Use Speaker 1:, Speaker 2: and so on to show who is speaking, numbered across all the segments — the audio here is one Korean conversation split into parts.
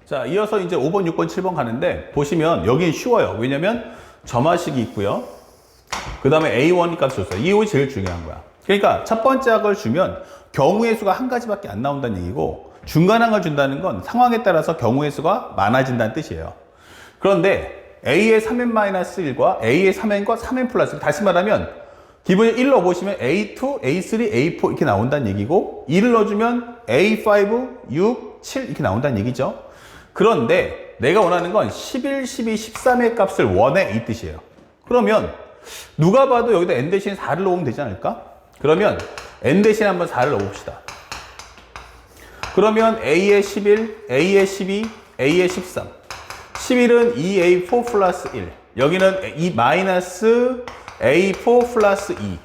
Speaker 1: 자, 이어서 이제 5번, 6번, 7번 가는데 보시면 여긴 쉬워요. 왜냐면 점화식이 있고요. 그 다음에 A1 값 줬어요. 이거 제일 중요한 거야. 그러니까 첫 번째 항을 주면 경우의 수가 한 가지밖에 안 나온다는 얘기고, 중간항을 준다는 건 상황에 따라서 경우의 수가 많아진다는 뜻이에요. 그런데 A의 3n-1과 A의 3n과 3n 플러스, 다시 말하면 기본에 1 넣어보시면 A2, A3, A4 이렇게 나온다는 얘기고, 2를 넣어주면 A5, 6, 7 이렇게 나온다는 얘기죠. 그런데 내가 원하는 건 11, 12, 13의 값을 원해 이 뜻이에요. 그러면 누가 봐도 여기다 n 대신 4를 넣으면 되지 않을까? 그러면 n 대신 한번 4를 넣어봅시다. 그러면 A의 11, A의 12, A의 13. 11은 2A4 플러스 1. 여기는 이 마이너스 A4 플러스 2.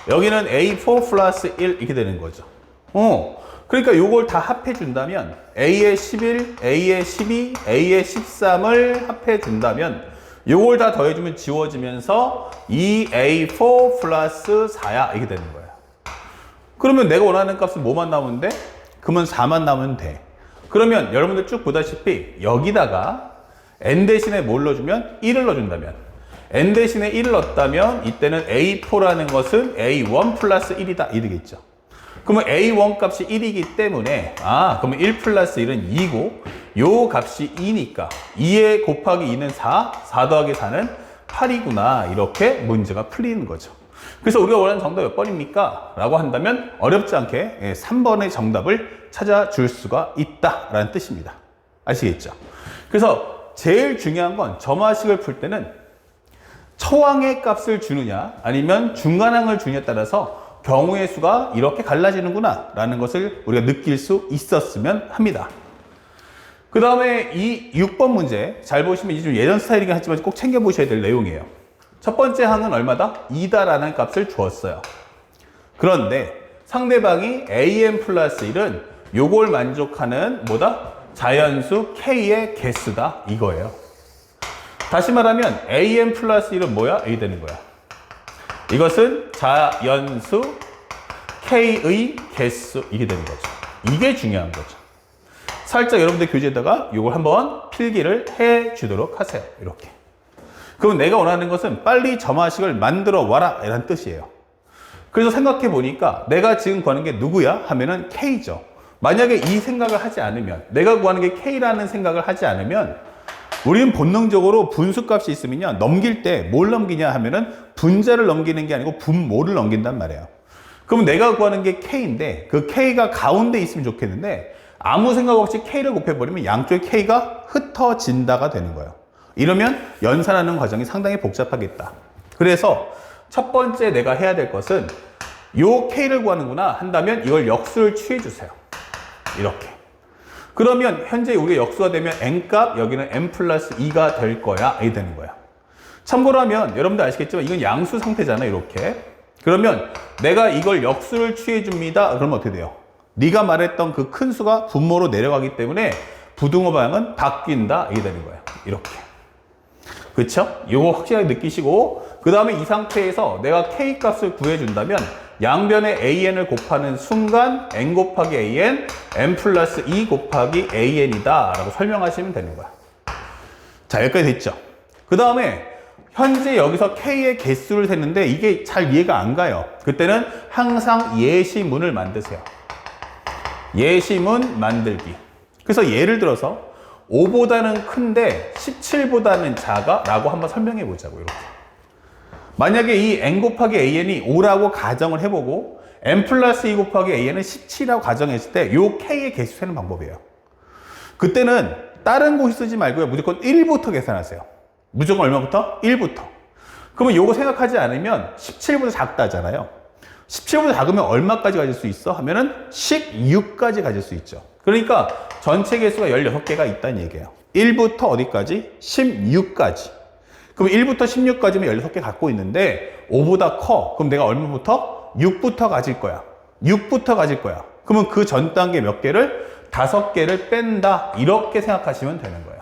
Speaker 1: 여기는 A4 플러스 1 이렇게 되는 거죠. 그러니까 요걸 다 합해 준다면 A의 11, A의 12, A의 13을 합해 준다면 요걸 다 더해주면 지워지면서 2A4 플러스 4야 이렇게 되는 거예요. 그러면 내가 원하는 값은 뭐만 나오면 돼? 그러면 4만 나오면 돼. 그러면 여러분들 쭉 보다시피 여기다가 n 대신에 뭘 넣어주면 1을 넣어준다면, n 대신에 1을 넣었다면 이때는 A4라는 것은 A1 플러스 1이다 이 되겠죠. 그러면 A1 값이 1이기 때문에 그러면 1 플러스 1은 2고 요 값이 2니까 2에 곱하기 2는 4, 4 더하기 4는 8이구나. 이렇게 문제가 풀리는 거죠. 그래서 우리가 원하는 정답 몇 번입니까? 라고 한다면 어렵지 않게 3번의 정답을 찾아줄 수가 있다라는 뜻입니다. 아시겠죠? 그래서 제일 중요한 건 점화식을 풀 때는 처항의 값을 주느냐 아니면 중간항을 주느냐에 따라서 경우의 수가 이렇게 갈라지는구나 라는 것을 우리가 느낄 수 있었으면 합니다. 그 다음에 이 6번 문제 잘 보시면 이제 좀 예전 스타일이긴 하지만 꼭 챙겨보셔야 될 내용이에요. 첫 번째 항은 얼마다? 2다라는 값을 주었어요. 그런데 상대방이 an 플러스 1은 요걸 만족하는 뭐다? 자연수 k의 개수다 이거예요. 다시 말하면 an 플러스 1은 뭐야? a 되는 거야. 이것은 자연수 k의 개수 이게 되는 거죠. 이게 중요한 거죠. 살짝 여러분들 교재에다가 이걸 한번 필기를 해 주도록 하세요. 이렇게. 그럼 내가 원하는 것은 빨리 점화식을 만들어 와라 이런 뜻이에요. 그래서 생각해 보니까 내가 지금 구하는 게 누구야? 하면은 k죠. 만약에 이 생각을 하지 않으면, 내가 구하는 게 k라는 생각을 하지 않으면 우리는 본능적으로 분수값이 있으면요, 넘길 때 뭘 넘기냐 하면은 분자를 넘기는 게 아니고 분모를 넘긴단 말이에요. 그럼 내가 구하는 게 k인데 그 k가 가운데 있으면 좋겠는데 아무 생각 없이 k를 곱해버리면 양쪽의 k가 흩어진다가 되는 거예요. 이러면 연산하는 과정이 상당히 복잡하겠다. 그래서 첫 번째 내가 해야 될 것은 요 k를 구하는구나 한다면 이걸 역수를 취해 주세요. 이렇게. 그러면 현재 우리가 역수가 되면 n값, 여기는 n 플러스 2가 될 거야. 이렇게 되는 거야. 참고로 하면 여러분들 아시겠지만 이건 양수 상태잖아요. 이렇게. 그러면 내가 이걸 역수를 취해 줍니다. 그러면 어떻게 돼요? 네가 말했던 그 큰 수가 분모로 내려가기 때문에 부등호 방향은 바뀐다. 이게 되는 거예요. 이렇게. 그쵸? 이거 확실하게 느끼시고, 그 다음에 이 상태에서 내가 k 값을 구해준다면 양변에 an을 곱하는 순간 n 곱하기 an, n 플러스 2 곱하기 an이다 라고 설명하시면 되는 거야. 자, 여기까지 됐죠? 그 다음에 현재 여기서 k의 개수를 셌는데 이게 잘 이해가 안 가요. 그때는 항상 예시문을 만드세요. 예시문 만들기. 그래서 예를 들어서 5보다는 큰데 17보다는 작아? 라고 한번 설명해 보자고. 이렇게. 만약에 이 n 곱하기 an이 5라고 가정을 해보고 n 플러스 2 곱하기 an은 17이라고 가정했을 때 요 k의 개수 세는 방법이에요. 그때는 다른 곳이 쓰지 말고요. 무조건 1부터 계산하세요. 무조건 얼마부터? 1부터. 그러면 요거 생각하지 않으면 17보다 작다잖아요. 17보다 작으면 얼마까지 가질 수 있어? 하면은 16까지 가질 수 있죠. 그러니까 전체 개수가 16개가 있다는 얘기예요. 1부터 어디까지? 16까지. 그럼 1부터 16까지면 16개 갖고 있는데 5보다 커. 그럼 내가 얼마부터? 6부터 가질 거야. 6부터 가질 거야. 그러면 그 전 단계 몇 개를? 5개를 뺀다. 이렇게 생각하시면 되는 거예요.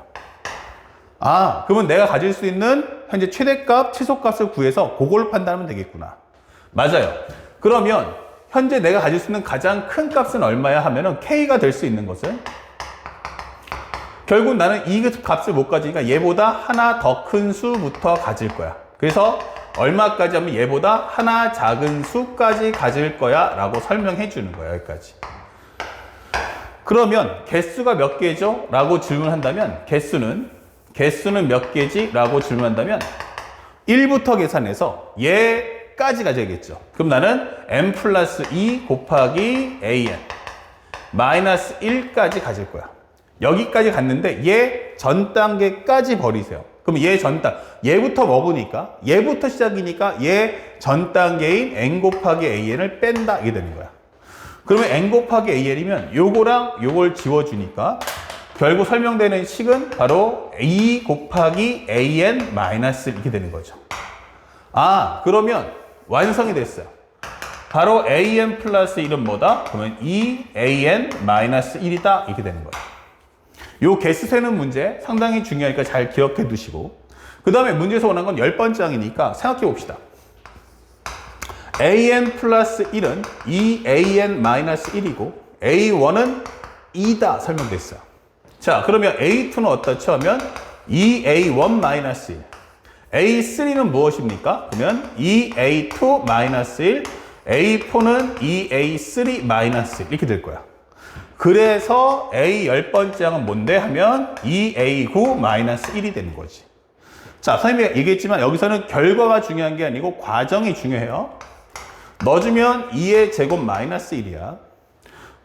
Speaker 1: 그러면 내가 가질 수 있는 현재 최대값, 최소값을 구해서 그걸로 판단하면 되겠구나. 맞아요. 그러면 현재 내가 가질 수 있는 가장 큰 값은 얼마야 하면은 k가 될 수 있는 것은 결국 나는 이 값을 못 가지니까 얘보다 하나 더 큰 수부터 가질 거야. 그래서 얼마까지 하면 얘보다 하나 작은 수까지 가질 거야 라고 설명해 주는 거야. 여기까지. 그러면 개수가 몇 개죠? 라고 질문한다면 개수는 몇 개지? 라고 질문한다면 1부터 계산해서 얘까지 가져야겠죠. 그럼 나는 n 플러스 2 곱하기 an 마이너스 1까지 가질 거야. 여기까지 갔는데 얘 전 단계까지 버리세요. 그럼 얘 얘부터 먹으니까 얘부터 시작이니까 얘 전 단계인 n 곱하기 an을 뺀다 이게 되는 거야. 그러면 n 곱하기 an이면 요거랑 요걸 지워주니까 결국 설명되는 식은 바로 2 곱하기 an 마이너스 이렇게 되는 거죠. 아, 그러면 완성이 됐어요. 바로 an 플러스 1은 뭐다? 그러면 2an 마이너스 1이다 이렇게 되는 거예요. 요 개수 세는 문제 상당히 중요하니까 잘 기억해 두시고, 그 다음에 문제에서 원한 건 10번째이니까 생각해 봅시다. an 플러스 1은 2an 마이너스 1이고 a1은 2다 설명됐어요. 자, 그러면 a2는 어떻죠? 하면 2a1 마이너스 1. a3는 무엇입니까? 그러면 2a2 마이너스 1, a4는 2a3 마이너스 1 이렇게 될 거야. 그래서 a 10번째 항은 뭔데? 하면 2a9 마이너스 1이 되는 거지. 자, 선생님이 얘기했지만 여기서는 결과가 중요한 게 아니고 과정이 중요해요. 넣어주면 2의 제곱 마이너스 1이야.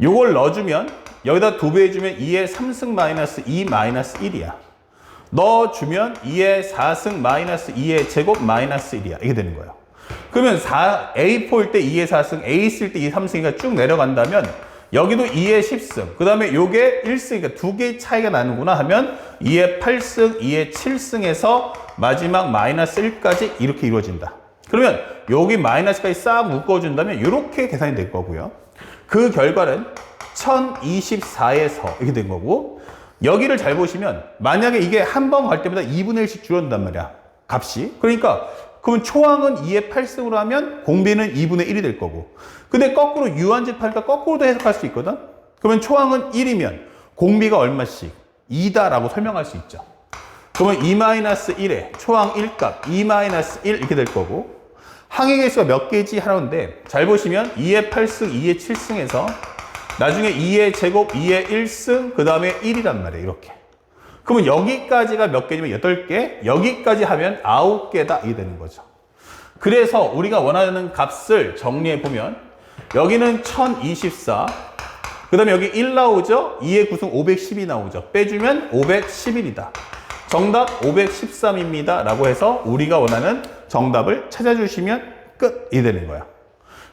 Speaker 1: 요걸 넣어주면 여기다 2배 해주면 2의 3승 마이너스 2 마이너스 1이야. 넣어주면 2의 4승 마이너스 2의 제곱 마이너스 1이야. 이게 되는 거예요. 그러면 A4일 때 2의 4승, A 있을 때 2의 3승이니까 쭉 내려간다면 여기도 2의 10승, 그 다음에 요게 1승이니까 두 개의 차이가 나는구나 하면 2의 8승, 2의 7승에서 마지막 마이너스 1까지 이렇게 이루어진다. 그러면 여기 마이너스까지 싹 묶어준다면 이렇게 계산이 될 거고요. 그 결과는 1024에서 이렇게 된 거고, 여기를 잘 보시면 만약에 이게 한 번 갈 때마다 2분의 1씩 줄어든단 말이야, 값이. 그러니까 그러면 초항은 2의 8승으로 하면 공비는 2분의 1이 될 거고, 근데 거꾸로 유한집 하니까 거꾸로도 해석할 수 있거든. 그러면 초항은 1이면 공비가 얼마씩? 2다라고 설명할 수 있죠. 그러면 2-1에 초항 1값 2-1 이렇게 될 거고, 항의 개수가 몇 개지 하는데 잘 보시면 2의 8승, 2의 7승에서 나중에 2의 제곱, 2의 1승, 그 다음에 1이란 말이에요. 이렇게. 그러면 여기까지가 몇 개냐면 8개, 여기까지 하면 9개다 이게 되는 거죠. 그래서 우리가 원하는 값을 정리해 보면 여기는 1024, 그 다음에 여기 1 나오죠? 2의 구승 510이 나오죠? 빼주면 511이다. 정답 513입니다 라고 해서 우리가 원하는 정답을 찾아주시면 끝이 되는 거야.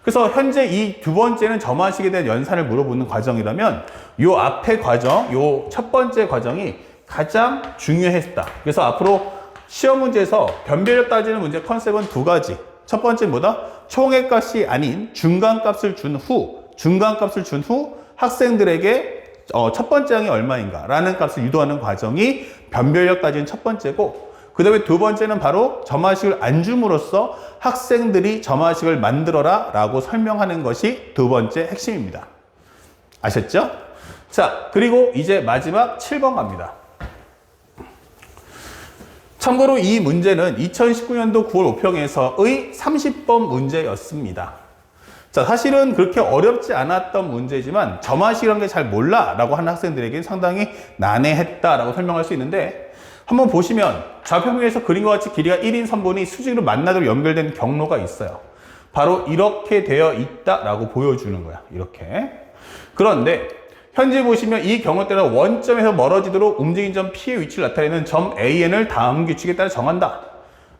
Speaker 1: 그래서 현재 이 두 번째는 점화식에 대한 연산을 물어보는 과정이라면 요 앞의 과정, 요 첫 번째 과정이 가장 중요했다. 그래서 앞으로 시험 문제에서 변별력 따지는 문제 컨셉은 두 가지. 첫 번째는 뭐다? 총액값이 아닌 중간값을 준 후 학생들에게 첫 번째 항이 얼마인가 라는 값을 유도하는 과정이 변별력 따지는 첫 번째고, 그 다음에 두 번째는 바로 점화식을 안 줌으로써 학생들이 점화식을 만들어라 라고 설명하는 것이 두 번째 핵심입니다. 아셨죠? 자, 그리고 이제 마지막 7번 갑니다. 참고로 이 문제는 2019년도 9월 5평에서의 30번 문제였습니다. 자, 사실은 그렇게 어렵지 않았던 문제지만 점화식이라는 게 잘 몰라 라고 하는 학생들에게는 상당히 난해했다 라고 설명할 수 있는데, 한번 보시면 좌표면에서 그림과 같이 길이가 1인 선분이 수직으로 만나도록 연결된 경로가 있어요. 바로 이렇게 되어 있다라고 보여주는 거야. 이렇게. 그런데 현재 보시면 이 경로 따라 원점에서 멀어지도록 움직인 점 P의 위치를 나타내는 점 AN을 다음 규칙에 따라 정한다.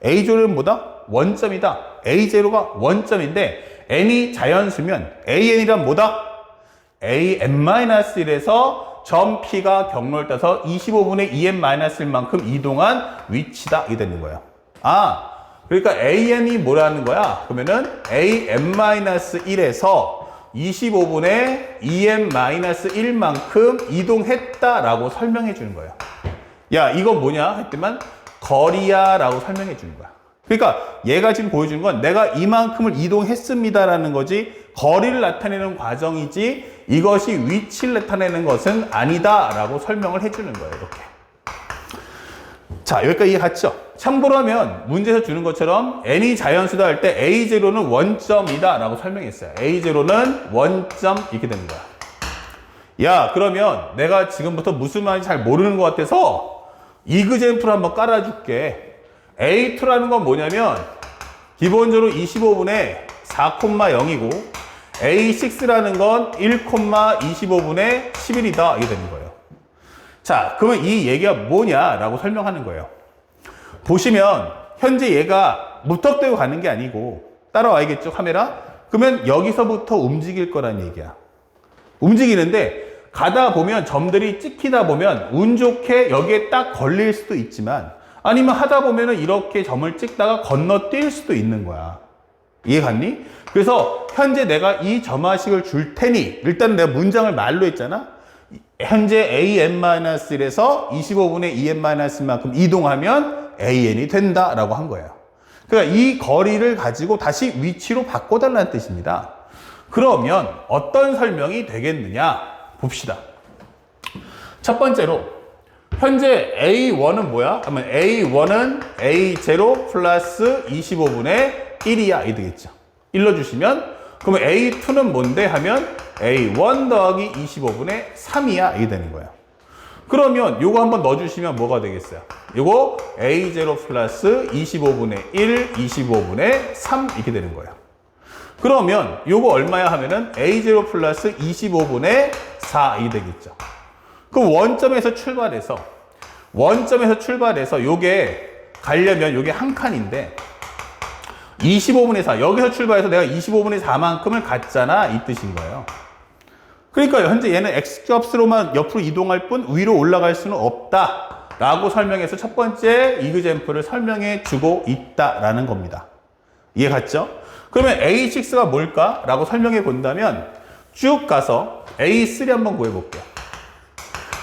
Speaker 1: A0는 뭐다? 원점이다. A0가 원점인데 N이 자연수면 AN이란 뭐다? AN-1에서 점 P가 경로를 따서 25분의 2n-1만큼 이동한 위치다. 이게 되는 거예요. 아, 그러니까 AN이 뭐라는 거야? 그러면은 AN-1에서 25분의 2n-1만큼 이동했다라고 설명해 주는 거예요. 야, 이건 뭐냐? 했더만 거리야 라고 설명해 주는 거야. 그러니까 얘가 지금 보여주는 건 내가 이만큼을 이동했습니다라는 거지, 거리를 나타내는 과정이지 이것이 위치를 나타내는 것은 아니다 라고 설명을 해주는 거예요. 이렇게. 자, 여기까지 이해 갔죠? 참고로 하면 문제에서 주는 것처럼 n이 자연수다 할 때 a0는 원점이다 라고 설명했어요. a0는 원점 이렇게 되는 거야. 야, 그러면 내가 지금부터 무슨 말인지 잘 모르는 것 같아서 이그젠플 한번 깔아줄게. A2라는 건 뭐냐면 기본적으로 25분의 4,0이고 A6라는 건 1,25분의 11이다 이게 되는 거예요. 자, 그러면 이 얘기가 뭐냐라고 설명하는 거예요. 보시면 현재 얘가 무턱대고 가는 게 아니고 따라와야겠죠, 카메라? 그러면 여기서부터 움직일 거란 얘기야. 움직이는데 가다 보면 점들이 찍히다 보면 운 좋게 여기에 딱 걸릴 수도 있지만 아니면 하다 보면은 이렇게 점을 찍다가 건너뛸 수도 있는 거야. 이해 갔니? 그래서 현재 내가 이 점화식을 줄 테니 일단 내가 문장을 말로 했잖아. 현재 an-1에서 25분의 2n-만큼 이동하면 an이 된다라고 한 거예요. 그러니까 이 거리를 가지고 다시 위치로 바꿔달라는 뜻입니다. 그러면 어떤 설명이 되겠느냐 봅시다. 첫 번째로 현재 A1은 뭐야? 그러면 A1은 A0 플러스 25분의 1이야 이 되겠죠. 일러주시면 그러면 A2는 뭔데 하면 A1 더하기 25분의 3이야 이게 되는 거예요. 그러면 요거 한번 넣어주시면 뭐가 되겠어요? 요거 A0 플러스 25분의 1, 25분의 3 이렇게 되는 거예요. 그러면 요거 얼마야 하면은 A0 플러스 25분의 4 이게 되겠죠. 그럼 원점에서 출발해서 요게 가려면 요게 한 칸인데 25분의 4 여기서 출발해서 내가 25분의 4만큼을 갔잖아 이 뜻인 거예요. 그러니까 현재 얘는 x값으로만 옆으로 이동할 뿐 위로 올라갈 수는 없다 라고 설명해서 첫 번째 이그젠플을 설명해 주고 있다라는 겁니다. 이해 갔죠? 그러면 A6가 뭘까? 라고 설명해 본다면 쭉 가서 A3 한번 구해 볼게요.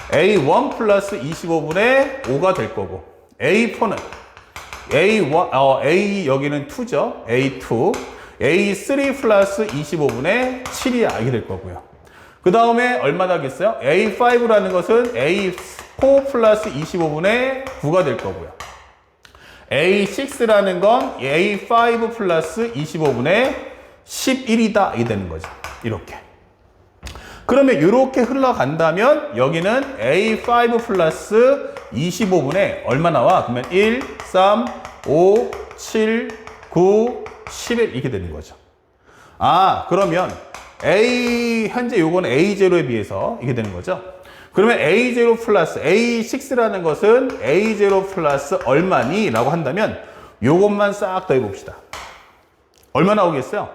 Speaker 1: A1 플러스 25분의 5가 될 거고 A4는 A 여기는 2죠. A2 A3 플러스 25분의 7이 이게 될 거고요. 그 다음에 얼마나 하겠어요? A5라는 것은 A4 플러스 25분의 9가 될 거고요. A6라는 건 A5 플러스 25분의 11이다 이게 되는 거죠. 이렇게. 그러면 이렇게 흘러간다면 여기는 A5 플러스 25분의 얼마 나와? 그러면 1, 3, 5, 7, 9, 11 이렇게 되는 거죠. 아, 그러면 현재 요거는 A0에 비해서 이렇게 되는 거죠. 그러면 A0 플러스 A6라는 것은 A0 플러스 얼마니? 라고 한다면 요것만 싹 더해 봅시다. 얼마 나오겠어요?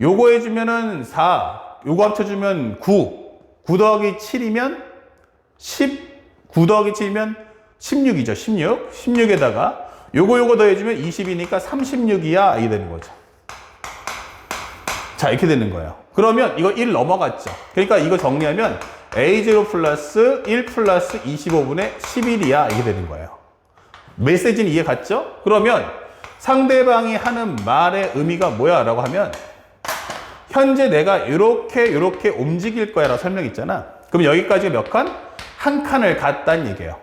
Speaker 1: 요거 해주면은 4, 요거 합쳐주면 9 더하기 7이면 9 더하기 7이면 16이죠. 16에다가 요거 더해주면 20이니까 36이야 이게 되는 거죠. 자, 이렇게 되는 거예요. 그러면 이거 1 넘어갔죠. 그러니까 이거 정리하면 A0 플러스 1 플러스 25분의 11이야 이게 되는 거예요. 메시지는 이해 갔죠? 그러면 상대방이 하는 말의 의미가 뭐야 라고 하면 현재 내가 이렇게 움직일 거야 라고 설명했잖아. 그럼 여기까지 몇 칸? 한 칸을 갔다는 얘기예요.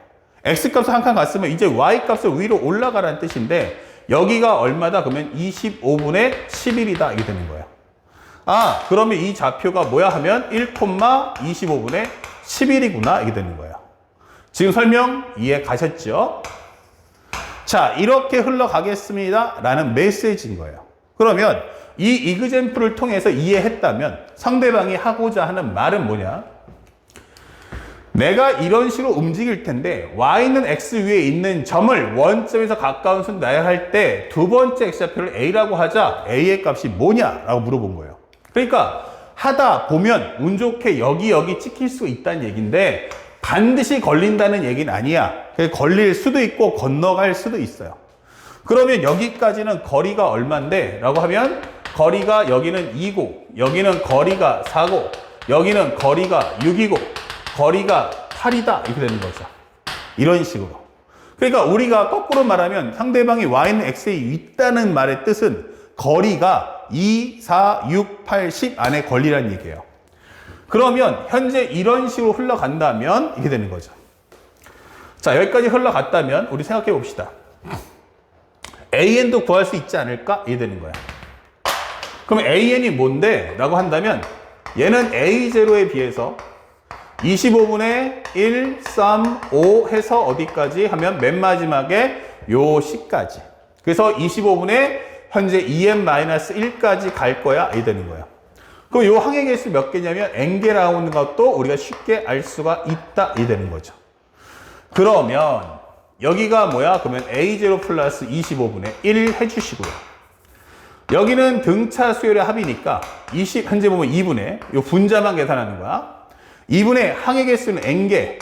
Speaker 1: X값을 한 칸 갔으면 이제 Y값을 위로 올라가라는 뜻인데 여기가 얼마다? 그러면 25분의 11이다 이게 되는 거예요. 아, 그러면 이 좌표가 뭐야 하면 1,25분의 11이구나 이게 되는 거예요. 지금 설명 이해 가셨죠? 자, 이렇게 흘러가겠습니다 라는 메시지인 거예요. 그러면 이 이그젠플을 통해서 이해했다면 상대방이 하고자 하는 말은 뭐냐? 내가 이런 식으로 움직일 텐데 Y는 X 위에 있는 점을 원점에서 가까운 순 나열할 때 두 번째 X좌표를 A라고 하자. A의 값이 뭐냐? 라고 물어본 거예요. 그러니까 하다 보면 운 좋게 여기 찍힐 수 있다는 얘기인데 반드시 걸린다는 얘기는 아니야. 걸릴 수도 있고 건너갈 수도 있어요. 그러면 여기까지는 거리가 얼만데? 라고 하면 거리가 여기는 2고 여기는 거리가 4고 여기는 거리가 6이고 거리가 8이다 이렇게 되는 거죠. 이런 식으로. 그러니까 우리가 거꾸로 말하면 상대방이 Y는 X에 있다는 말의 뜻은 거리가 2, 4, 6, 8, 10 안에 걸리라는 얘기예요. 그러면 현재 이런 식으로 흘러간다면 이게 되는 거죠. 자, 여기까지 흘러갔다면 우리 생각해 봅시다. AN도 구할 수 있지 않을까? 이게 되는 거야. 그럼 AN이 뭔데? 라고 한다면 얘는 A0에 비해서 25분의 1, 3, 5 해서 어디까지 하면 맨 마지막에 요 10까지. 그래서 25분의 현재 2n-1까지 갈 거야. 이게 되는 거야. 그럼 요 항해 개수 몇 개냐면 n개라는 것도 우리가 쉽게 알 수가 있다. 이게 되는 거죠. 그러면 여기가 뭐야? 그러면 A0 플러스 25분의 1 해주시고요. 여기는 등차 수열의 합이니까 현재 보면 2분의 요 분자만 계산하는 거야. 2분의 항해 개수는 n개,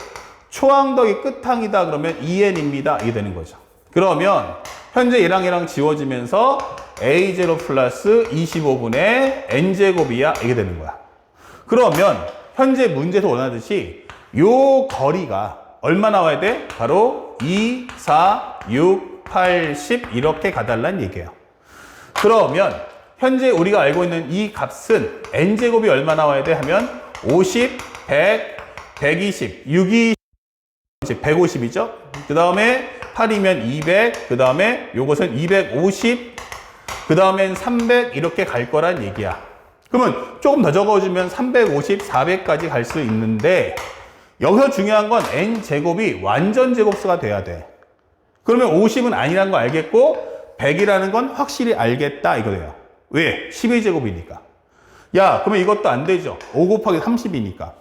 Speaker 1: 초항덕이 끝항이다 그러면 2n입니다. 이게 되는 거죠. 그러면 현재 얘랑 지워지면서 A0 플러스 25분의 n제곱이야. 이게 되는 거야. 그러면 현재 문제에서 원하듯이 요 거리가 얼마 나와야 돼? 바로 2, 4, 6, 8, 10 이렇게 가달라는 얘기예요. 그러면 현재 우리가 알고 있는 이 값은 n제곱이 얼마 나와야 돼? 하면 50, 100, 120, 6이 150이죠? 그 다음에 8이면 200, 그 다음에 요것은 250, 그 다음엔 300 이렇게 갈 거란 얘기야. 그러면 조금 더 적어주면 350, 400까지 갈 수 있는데 여기서 중요한 건 n제곱이 완전 제곱수가 돼야 돼. 그러면 50은 아니라는 거 알겠고 100이라는 건 확실히 알겠다 이거예요. 왜? 12제곱이니까. 야, 그러면 이것도 안 되죠. 5 곱하기 30이니까.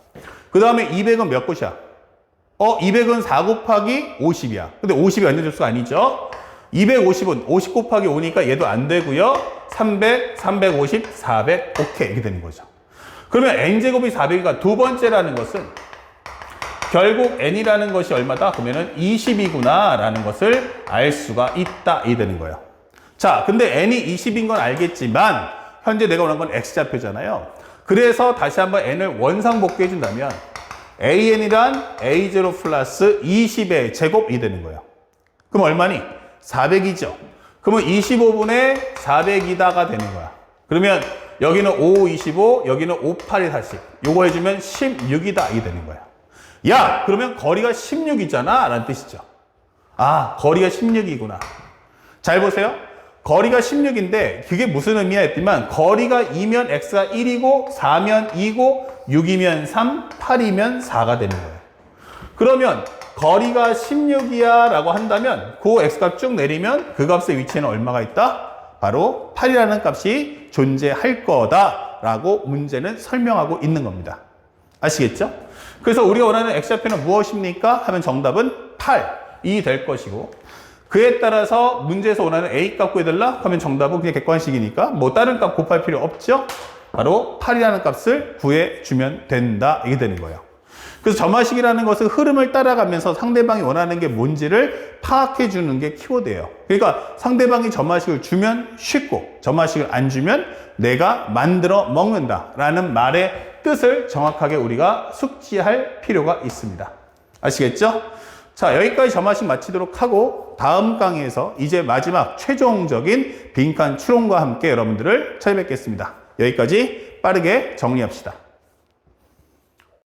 Speaker 1: 그 다음에 200은 몇 곳이야? 200은 4 곱하기 50이야. 근데 50이 완전 제곱수가 아니죠. 250은 50 곱하기 5니까 얘도 안 되고요. 300, 350, 400, 오케이 이렇게 되는 거죠. 그러면 n제곱이 400이가 두 번째라는 것은 결국 n이라는 것이 얼마다? 그러면은 20이구나 라는 것을 알 수가 있다 이 되는 거예요. 자, 근데 n이 20인 건 알겠지만 현재 내가 원하는 건 x좌표잖아요. 그래서 다시 한번 n을 원상복귀해 준다면 an이란 a0 플러스 20의 제곱이 되는 거예요. 그럼 얼마니? 400이죠. 그러면 25분의 400이다가 되는 거야. 그러면 여기는 5, 25, 여기는 5, 8이 40. 요거 해주면 16이다 이 되는 거야. 야, 그러면 거리가 16이잖아 라는 뜻이죠. 아, 거리가 16이구나. 잘 보세요. 거리가 16인데 그게 무슨 의미야 했지만 거리가 2면 x가 1이고 4면 2고 6이면 3, 8이면 4가 되는 거예요. 그러면 거리가 16이야 라고 한다면 그 x값 쭉 내리면 그 값의 위치에는 얼마가 있다? 바로 8이라는 값이 존재할 거다 라고 문제는 설명하고 있는 겁니다. 아시겠죠? 그래서 우리가 원하는 x좌표는 무엇입니까? 하면 정답은 8이 될 것이고 그에 따라서 문제에서 원하는 a값 구해달라? 하면 정답은 그냥 객관식이니까 뭐 다른 값 곱할 필요 없죠? 바로 8이라는 값을 구해주면 된다 이게 되는 거예요. 그래서 점화식이라는 것은 흐름을 따라가면서 상대방이 원하는 게 뭔지를 파악해 주는 게 키워드예요. 그러니까 상대방이 점화식을 주면 쉽고 점화식을 안 주면 내가 만들어 먹는다라는 말의 뜻을 정확하게 우리가 숙지할 필요가 있습니다. 아시겠죠? 자, 여기까지 점화식 마치도록 하고 다음 강의에서 이제 마지막 최종적인 빈칸 추론과 함께 여러분들을 찾아뵙겠습니다. 여기까지 빠르게 정리합시다.